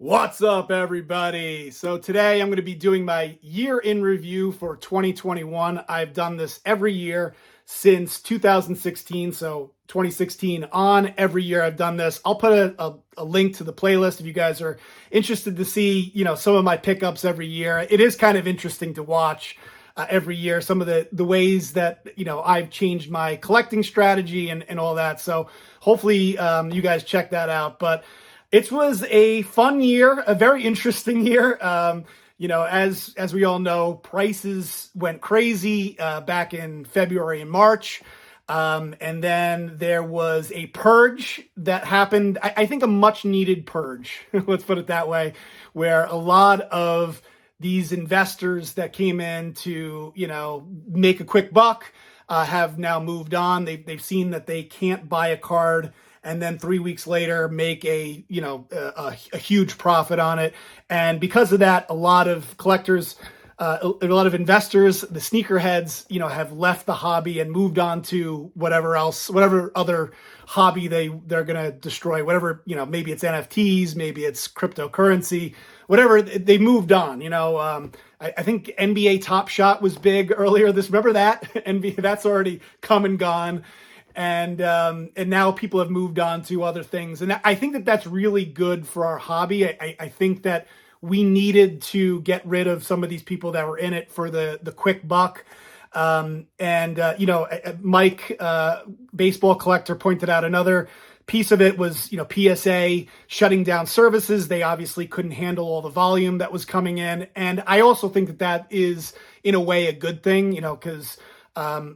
What's up, everybody? So today I'm going to be doing my year in review for 2021. I've done this every year since 2016, so 2016 on. Every year I've done this. I'll put a link to the playlist if you guys are interested to see, some of my pickups every year. It is kind of interesting to watch every year, some of the ways that, I've changed my collecting strategy and all that. So hopefully you guys check that out. But it was a fun year, a very interesting year. As we all know, prices went crazy back in February and March. And then there was a purge that happened. I think a much needed purge, let's put it that way, where a lot of these investors that came in to, make a quick buck have now moved on. They've seen that they can't buy a card and then 3 weeks later make a huge profit on it. And because of that, a lot of collectors, a lot of investors, the sneakerheads, have left the hobby and moved on to whatever other hobby they're going to destroy, whatever, maybe it's NFTs, maybe it's cryptocurrency, whatever, they moved on. I think NBA Top Shot was big earlier remember that? NBA, that's already come and gone. And now people have moved on to other things. And I think that that's really good for our hobby. I think that we needed to get rid of some of these people that were in it for the quick buck. Mike, baseball collector, pointed out another piece of it was, PSA shutting down services. They obviously couldn't handle all the volume that was coming in. And I also think that is, in a way, a good thing, because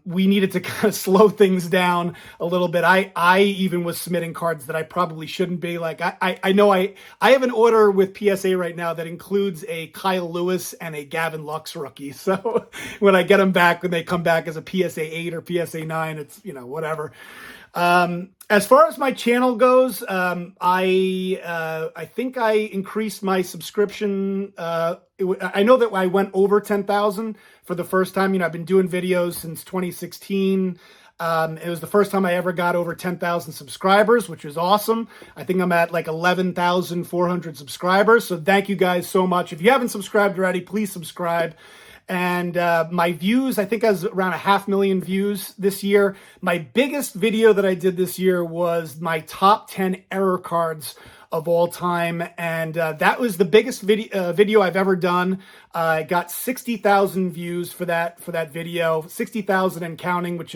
we needed to kind of slow things down a little bit. I even was submitting cards that I probably shouldn't be. Like, I know I have an order with PSA right now that includes a Kyle Lewis and a Gavin Lux rookie. So when I get them back, when they come back as a PSA 8 or PSA 9, it's, whatever. As far as my channel goes, I think I increased my subscription. I know that I went over 10,000 for the first time. I've been doing videos since 2016. It was the first time I ever got over 10,000 subscribers, which is awesome. I think I'm at like 11,400 subscribers. So thank you guys so much. If you haven't subscribed already, please subscribe. And my views, I think I was around 500,000 views this year. My biggest video that I did this year was my top 10 error cards of all time. And that was the biggest video I've ever done. I got 60,000 views for that video, 60,000 and counting, which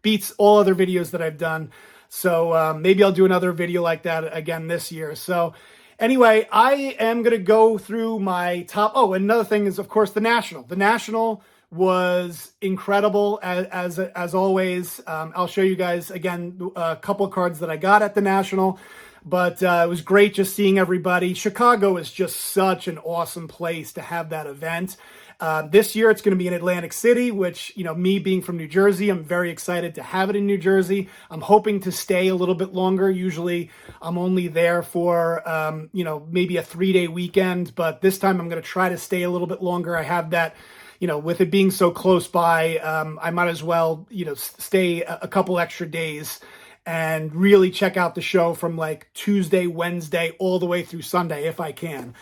beats all other videos that I've done. So maybe I'll do another video like that again this year. So anyway, I am going to go through my top. Oh, another thing is, of course, the National. The National was incredible, as always. I'll show you guys, again, a couple of cards that I got at the National. But it was great just seeing everybody. Chicago is just such an awesome place to have that event. This year, it's going to be in Atlantic City, which, me being from New Jersey, I'm very excited to have it in New Jersey. I'm hoping to stay a little bit longer. Usually, I'm only there for, maybe a 3-day weekend. But this time, I'm going to try to stay a little bit longer. I have that, with it being so close by, I might as well, stay a couple extra days and really check out the show from like Tuesday, Wednesday, all the way through Sunday if I can.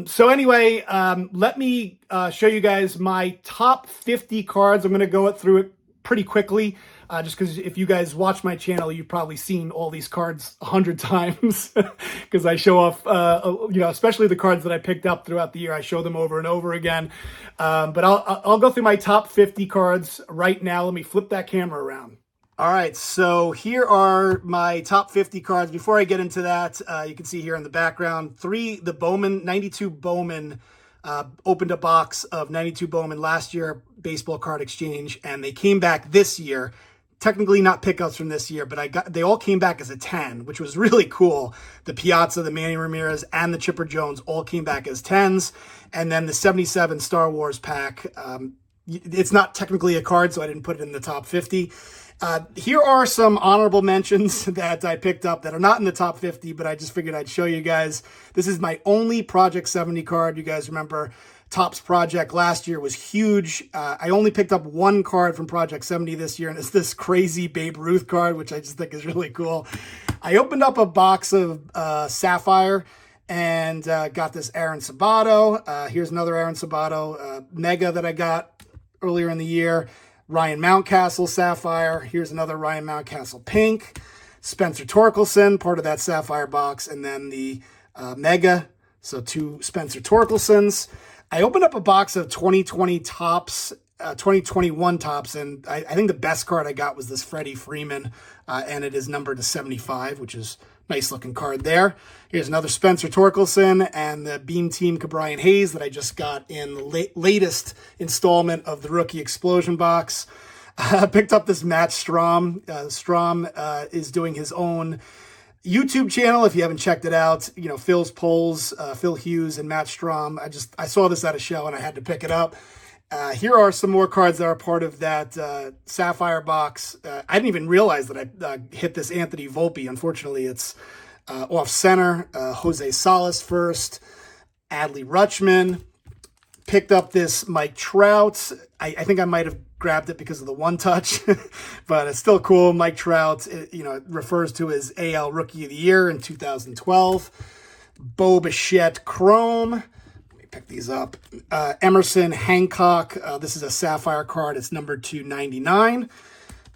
So anyway, let me show you guys my top 50 cards. I'm going to go through it pretty quickly, just because if you guys watch my channel, you've probably seen all these cards 100 times because I show off, especially the cards that I picked up throughout the year. I show them over and over again. But I'll go through my top 50 cards right now. Let me flip that camera around. All right, so here are my top 50 cards. Before I get into that, you can see here in the background, the Bowman, 92 Bowman, opened a box of 92 Bowman last year, baseball card exchange, and they came back this year. Technically not pickups from this year, but they all came back as a 10, which was really cool. The Piazza, the Manny Ramirez, and the Chipper Jones all came back as 10s. And then the 77 Star Wars pack, it's not technically a card, so I didn't put it in the top 50. Here are some honorable mentions that I picked up that are not in the top 50, but I just figured I'd show you guys. This is my only Project 70 card. You guys remember Topps Project last year was huge. I only picked up one card from Project 70 this year, and it's this crazy Babe Ruth card, which I just think is really cool. I opened up a box of Sapphire, And got this Aaron Sabato. Here's another Aaron Sabato mega that I got earlier in the year. Ryan Mountcastle Sapphire. Here's another Ryan Mountcastle pink. Spencer Torkelson, part of that Sapphire box. And then the mega. So 2 Spencer Torkelsons. I opened up a box of 2020 tops, 2021 tops, and I think the best card I got was this Freddie Freeman, and it is numbered to 75, which is a nice looking card there. Here's another Spencer Torkelson and the Beam Team Cabrian Hayes that I just got in the latest installment of the Rookie Explosion box. I picked up this Matt Strom. Strom is doing his own YouTube channel. If you haven't checked it out, you know, Phil's Polls, Phil Hughes and Matt Strom. I saw this at a show and I had to pick it up. Here are some more cards that are part of that Sapphire box. I didn't even realize that I hit this Anthony Volpe. Unfortunately, it's off center. Jose Salas first. Adley Rutschman. Picked up this Mike Trout. I think I might have grabbed it because of the one touch, but it's still cool. Mike Trout, it refers to his AL Rookie of the Year in 2012. Bo Bichette Chrome. Pick these up. Emerson Hancock. This is a Sapphire card. It's numbered to 99.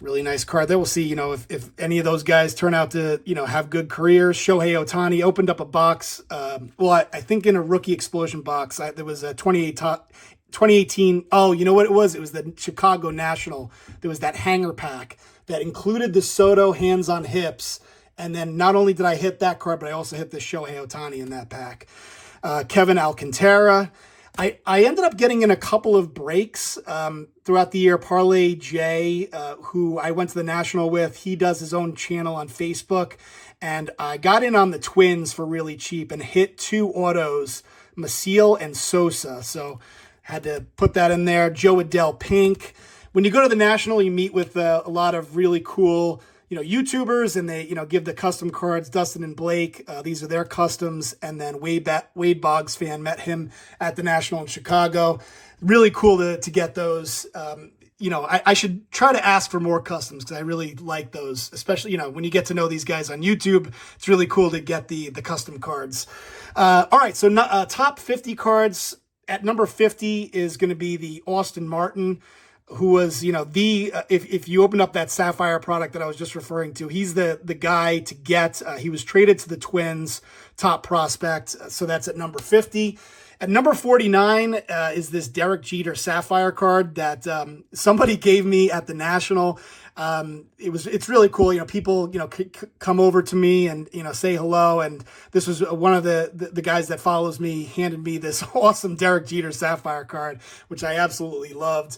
Really nice card there. We'll see, if any of those guys turn out to, have good careers. Shohei Ohtani opened up a box. I think in a Rookie Explosion box, there was a 2018. Oh, you know what it was? It was the Chicago National. There was that hanger pack that included the Soto hands on hips. And then not only did I hit that card, but I also hit the Shohei Ohtani in that pack. Kevin Alcantara. I ended up getting in a couple of breaks throughout the year. Parlay J, who I went to the National with, he does his own channel on Facebook. And I got in on the Twins for really cheap and hit 2 autos, Maciel and Sosa. So had to put that in there. Joe Adell Pink. When you go to the National, you meet with a lot of really cool YouTubers, and they, give the custom cards. Dustin and Blake, these are their customs. And then Wade Boggs fan, met him at the National in Chicago. Really cool to get those. I should try to ask for more customs because I really like those, especially, when you get to know these guys on YouTube. It's really cool to get the custom cards. All right, so top 50 cards. At number 50 is going to be the Austin Martin, who was, if you open up that Sapphire product that I was just referring to, he's the guy to get. He was traded to the Twins, top prospect. So that's at number 50. At number 49 is this Derek Jeter Sapphire card that somebody gave me at the National. It's really cool. People, come over to me and, say hello. And this was one of the guys that follows me, handed me this awesome Derek Jeter Sapphire card, which I absolutely loved.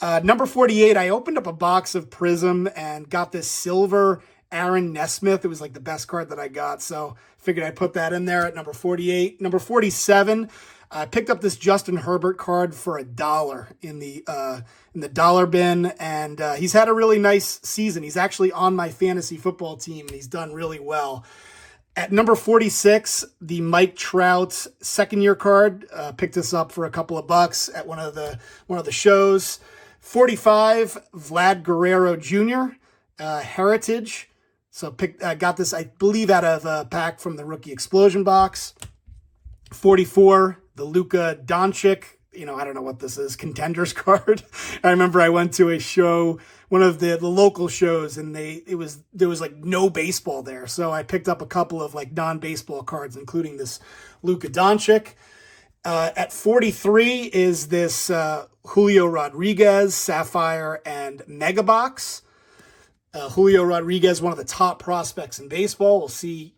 Number 48, I opened up a box of Prism and got this silver Aaron Nesmith. It was like the best card that I got. So figured I'd put that in there at number 48. Number 47, I picked up this Justin Herbert card for $1 in the dollar bin. And he's had a really nice season. He's actually on my fantasy football team, and he's done really well. At number 46, the Mike Trout second-year card. Picked this up for a couple of bucks at one of the shows. 45, Vlad Guerrero Jr., Heritage. So got this, I believe, out of a pack from the Rookie Explosion box. 44, the Luka Doncic, I don't know what this is, Contenders card. I remember I went to a show, one of the local shows, and there was like no baseball there. So I picked up a couple of like non-baseball cards, including this Luka Doncic. At 43 is this Julio Rodriguez Sapphire and Mega Box. Julio Rodriguez, one of the top prospects in baseball. We'll see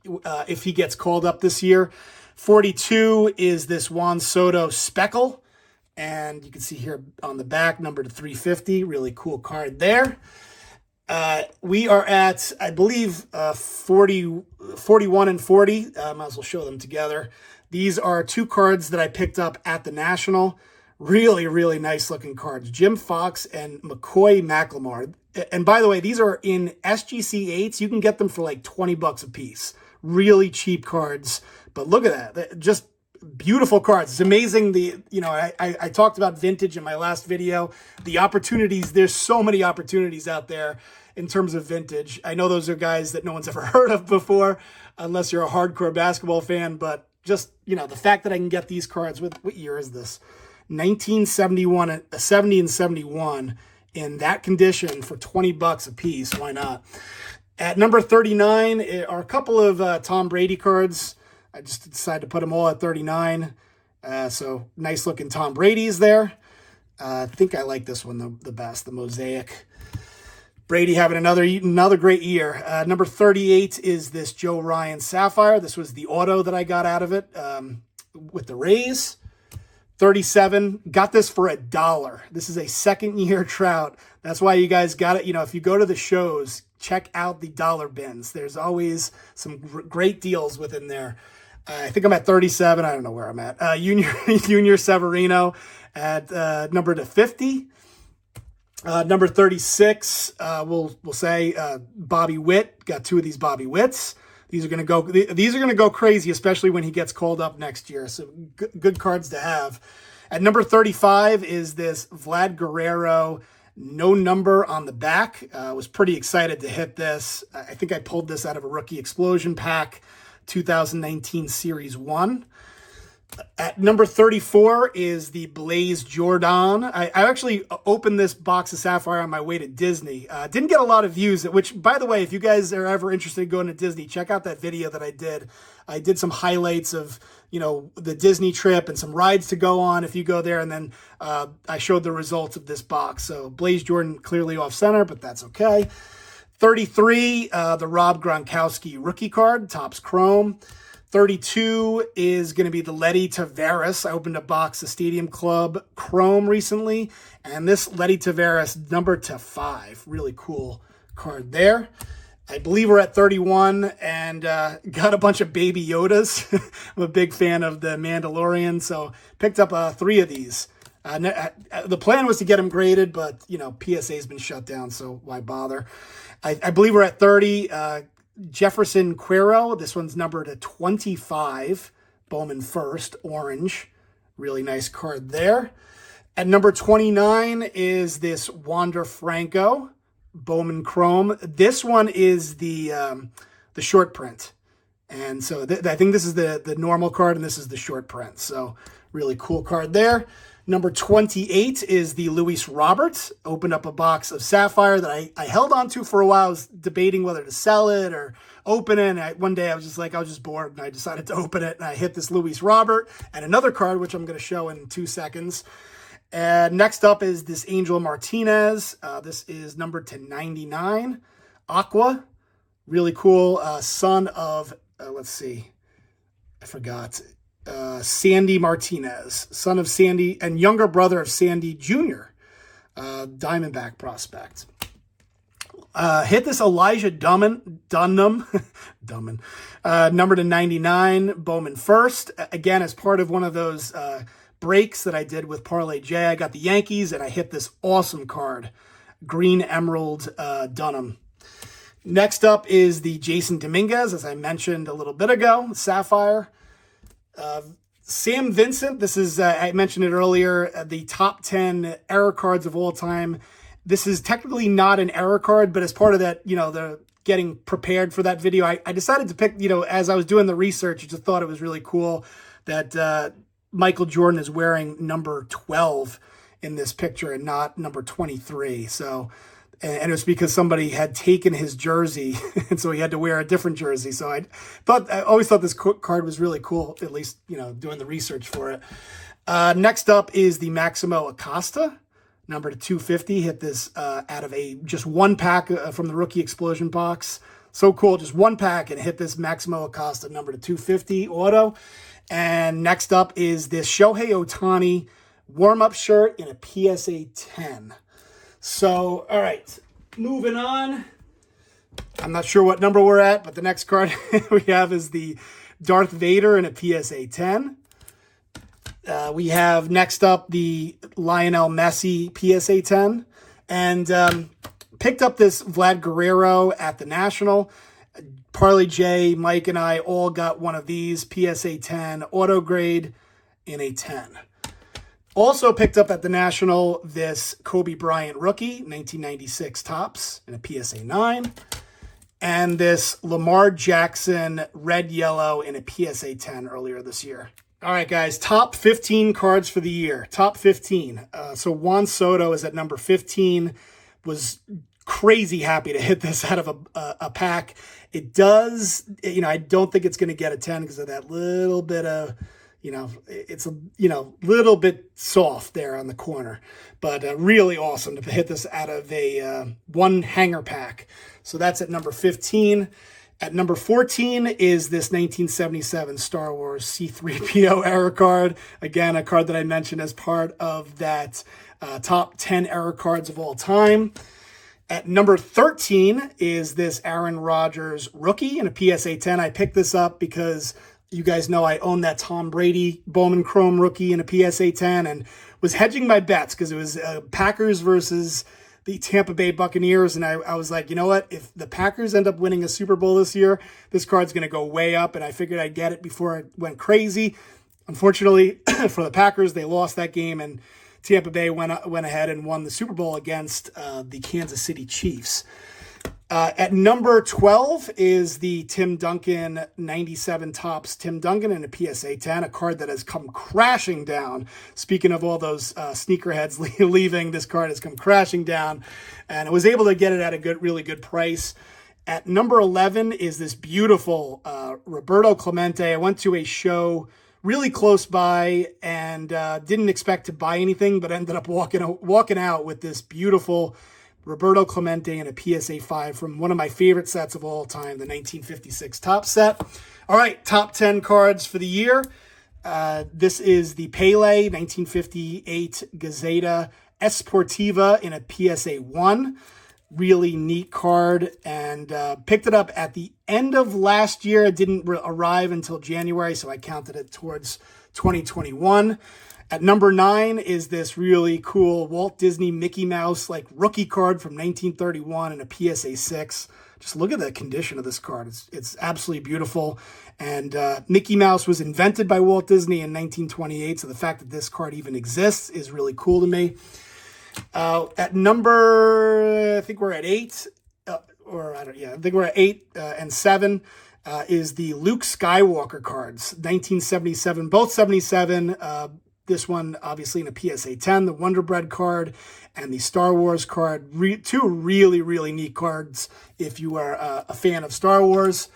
if he gets called up this year. 42 is this Juan Soto Speckle. And you can see here on the back, number to 350. Really cool card there. We are at, I believe, 41 and 40. Might as well show them together. These are 2 cards that I picked up at the National. Really, really nice looking cards. Jim Fox and McCoy Mclemore. And by the way, these are in SGC 8s. You can get them for like $20 a piece. Really cheap cards. But look at that. Just beautiful cards. It's amazing. I talked about vintage in my last video. The opportunities, there's so many opportunities out there in terms of vintage. I know those are guys that no one's ever heard of before, unless you're a hardcore basketball fan, but just, you know, the fact that I can get these cards with, what year is this? 1971, 70 and 71 in that condition for $20 a piece. Why not? At number 39 are a couple of Tom Brady cards. I just decided to put them all at 39. So nice looking Tom Brady's there. I think I like this one the best, the Mosaic. Brady having another great year. Number 38 is this Joe Ryan Sapphire. This was the auto that I got out of it with the Rays. 37, got this for $1. This is a second-year Trout. That's why you guys got it. You know, if you go to the shows, check out the dollar bins. There's always some great deals within there. I think I'm at 37. I don't know where I'm at. Junior Severino at number to 50. Number 36, we'll say Bobby Witt. Got two of these Bobby Witts. These are gonna go crazy, especially when he gets called up next year. So good cards to have. At number 35 is this Vlad Guerrero, no number on the back. Was pretty excited to hit this. I think I pulled this out of a Rookie Explosion pack, 2019 Series 1. At number 34 is the Blaise Jordan. I actually opened this box of Sapphire on my way to Disney. Didn't get a lot of views, which, by the way, if you guys are ever interested in going to Disney, check out that video that I did. I did some highlights of, you know, the Disney trip and some rides to go on if you go there. And then I showed the results of this box. So Blaise Jordan clearly off center, but that's okay. 33, the Rob Gronkowski rookie card, Topps Chrome. 32 is going to be the Letty Tavares. I opened a box of Stadium Club Chrome recently, and this Letty Tavares number to 5. Really cool card there. I believe we're at 31 and got a bunch of Baby Yodas. I'm a big fan of the Mandalorian, so picked up 3 of these. The plan was to get them graded, but, you know, PSA has been shut down, so why bother? I believe we're at 30. Jefferson Cuero, this one's numbered to 25. Bowman first, orange. Really nice card there. At number 29 is this Wander Franco, Bowman Chrome. This one is the short print. And so I think this is the normal card, and this is the short print. So really cool card there. Number 28 is the Luis Roberts. Opened up a box of Sapphire that I held on to for a while. I was debating whether to sell it or open it. And one day I was just bored, and I decided to open it. And I hit this Luis Robert and another card, which I'm going to show in 2 seconds. And next up is this Angel Martinez. This is numbered to 99. Aqua. Really cool. Son of, let's see. I forgot. Sandy Martinez, son of Sandy and younger brother of Sandy Jr., Diamondback prospect. Hit this Elijah Dunham, number to 99, Bowman first. Again, as part of one of those breaks that I did with Parlay J, I got the Yankees, and I hit this awesome card, Green Emerald Dunham. Next up is the Jason Dominguez, as I mentioned a little bit ago, Sapphire. Sam Vincent, this is, I mentioned it earlier, the top 10 error cards of all time. This is technically not an error card, but as part of that, you know, the getting prepared for that video, I decided to pick, you know, as I was doing the research, I just thought it was really cool that Michael Jordan is wearing number 12 in this picture and not number 23. So, and it was because somebody had taken his jersey, and so he had to wear a different jersey. So I always thought this card was really cool, at least, you know, doing the research for it. Next up is the Maximo Acosta, number to 250. Hit this out of just one pack from the Rookie Explosion box. So cool, just one pack, and hit this Maximo Acosta, number to 250 auto. And next up is this Shohei Ohtani warm-up shirt in a PSA 10. So, all right, moving on. I'm not sure what number we're at, but the next card we have is the Darth Vader in a PSA 10. We have next up the Lionel Messi PSA 10. And picked up this Vlad Guerrero at the National. Parlay J, Mike, and I all got one of these, PSA 10, auto grade in a 10. Also picked up at the National this Kobe Bryant rookie, 1996 Topps in a PSA 9. and this Lamar Jackson red yellow in a PSA 10 earlier this year. All right, guys, top 15 cards for the year. Top 15. So Juan Soto is at number 15. Was crazy happy to hit this out of a pack. It does, I don't think it's going to get a 10 because of that little bit of, it's a, little bit soft there on the corner. But really awesome to hit this out of a one hanger pack. So that's at number 15. At number 14 is this 1977 Star Wars C-3PO error card. Again, a card that I mentioned as part of that top 10 error cards of all time. At number 13 is this Aaron Rodgers rookie in a PSA 10. I picked this up because you guys know I own that Tom Brady Bowman Chrome rookie in a PSA 10 and was hedging my bets because it was Packers versus the Tampa Bay Buccaneers. And I was like, you know what? If the Packers end up winning a Super Bowl this year, this card's going to go way up. And I figured I'd get it before it went crazy. Unfortunately for the Packers, they lost that game and Tampa Bay went ahead and won the Super Bowl against the Kansas City Chiefs. At number 12 is the Tim Duncan 97 Topps Tim Duncan in a PSA 10, a card that has come crashing down. Speaking of all those sneakerheads leaving, this card has come crashing down, and I was able to get it at a really good price. At number 11 is this beautiful Roberto Clemente. I went to a show really close by and didn't expect to buy anything, but ended up walking out with this beautiful Roberto Clemente in a PSA 5 from one of my favorite sets of all time, the 1956 Topps set. All right, top 10 cards for the year. This is the Pele 1958 Gazeta Esportiva in a PSA 1. Really neat card, and picked it up at the end of last year. It didn't arrive until January, so I counted it towards 2021. At number 9 is this really cool Walt Disney Mickey Mouse rookie card from 1931 in a PSA 6. Just look at the condition of this card. It's absolutely beautiful. And Mickey Mouse was invented by Walt Disney in 1928, so the fact that this card even exists is really cool to me. At number, I think we're at 8, I think we're at 8 and 7. Is the Luke Skywalker cards, 1977, both 77. This one, obviously, in a PSA 10, the Wonder Bread card and the Star Wars card. Two really, really neat cards if you are a fan of Star Wars.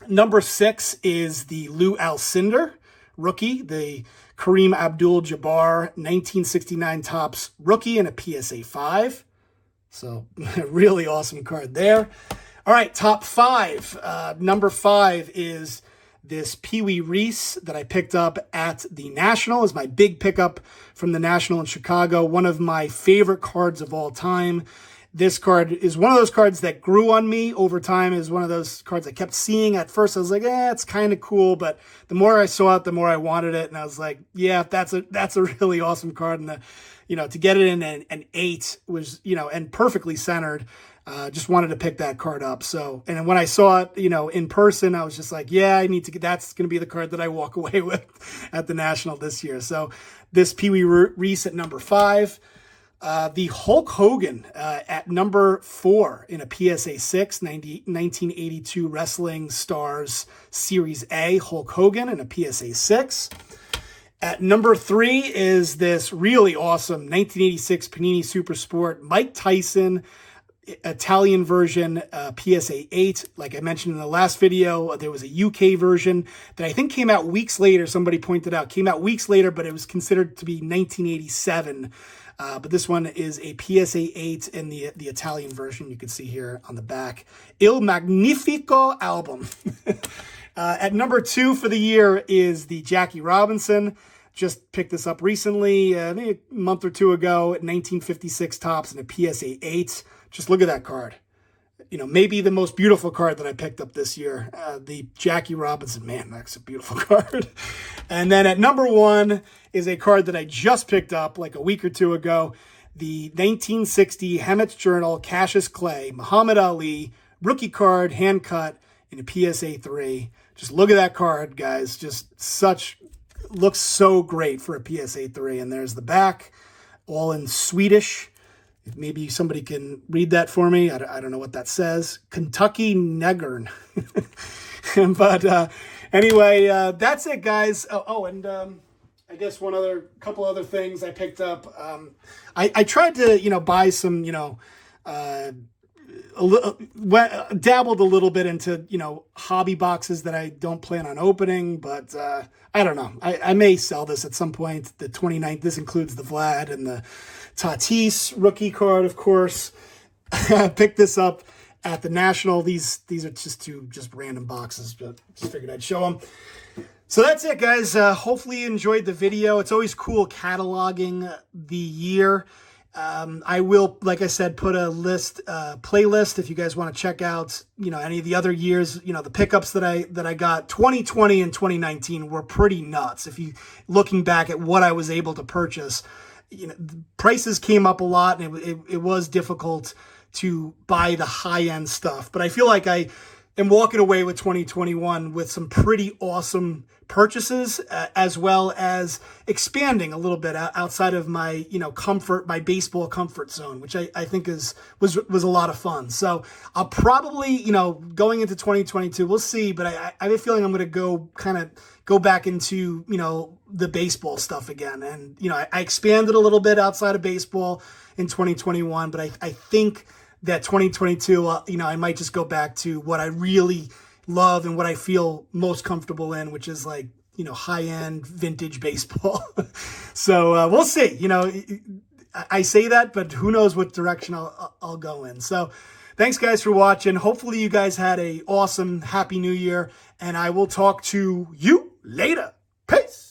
Number 6 is the Lou Alcindor rookie, the Kareem Abdul-Jabbar 1969 Topps rookie in a PSA 5. So, really awesome card there. All right, top 5. Number 5 is this Pee Wee Reese that I picked up at the National. Is my big pickup from the National in Chicago. One of my favorite cards of all time. This card is one of those cards that grew on me over time. Is one of those cards I kept seeing. At first I was like, it's kind of cool, but the more I saw it, the more I wanted it, and I was like, yeah, that's a really awesome card. And to get it in an 8 was, and perfectly centered. Just wanted to pick that card up. So, and when I saw it, in person, I was just like, yeah, I need to get, that's going to be the card that I walk away with at the National this year. So this Pee Wee Reese at number 5, the Hulk Hogan, at number 4 in a PSA 6, 1982 Wrestling Stars Series A, Hulk Hogan in a PSA 6. At number 3 is this really awesome 1986 Panini Super Sport Mike Tyson Italian version, PSA 8. Like I mentioned in the last video, there was a UK version that I think came out weeks later. Somebody pointed out, came out weeks later, but it was considered to be 1987. But this one is a PSA 8 in the Italian version. You can see here on the back. Il Magnifico album. At number 2 for the year is the Jackie Robinson. Just picked this up recently, I think a month or two ago, 1956 Topps in a PSA 8. Just look at that card. Maybe the most beautiful card that I picked up this year. The Jackie Robinson. Man, that's a beautiful card. And then at number 1 is a card that I just picked up like a week or two ago. The 1960 Hemmett's Journal Cassius Clay Muhammad Ali rookie card, hand cut in a PSA 3. Just look at that card, guys. Looks so great for a PSA 3. And there's the back, all in Swedish. If maybe somebody can read that for me. I don't know what that says. Kentucky Negern. But anyway, that's it, guys. And I guess couple other things I picked up. I tried to, buy some, dabbled a little bit into, hobby boxes that I don't plan on opening, but I don't know. I may sell this at some point. The 29th, this includes the Vlad and the Tatis rookie card, of course. I picked this up at the National. These are just random boxes, but just figured I'd show them. So that's it, guys. Hopefully you enjoyed the video. It's always cool cataloging the year. I will, like I said, put a playlist if you guys want to check out, any of the other years, the pickups that I got. 2020 and 2019 were pretty nuts. If you looking back at what I was able to purchase, the prices came up a lot, and it was difficult to buy the high-end stuff. But I feel like I am walking away with 2021 with some pretty awesome purchases, as well as expanding a little bit outside of my, my baseball comfort zone, which I think was a lot of fun. So I'll probably, going into 2022, we'll see, but I have a feeling I'm going to go back into, the baseball stuff again. And, I expanded a little bit outside of baseball in 2021, but I think that 2022, I might just go back to what I really love and what I feel most comfortable in, which is like, high-end vintage baseball. So we'll see. I say that, but who knows what direction I'll go in. So thanks, guys, for watching. Hopefully you guys had a awesome, happy new year, and I will talk to you later. Peace.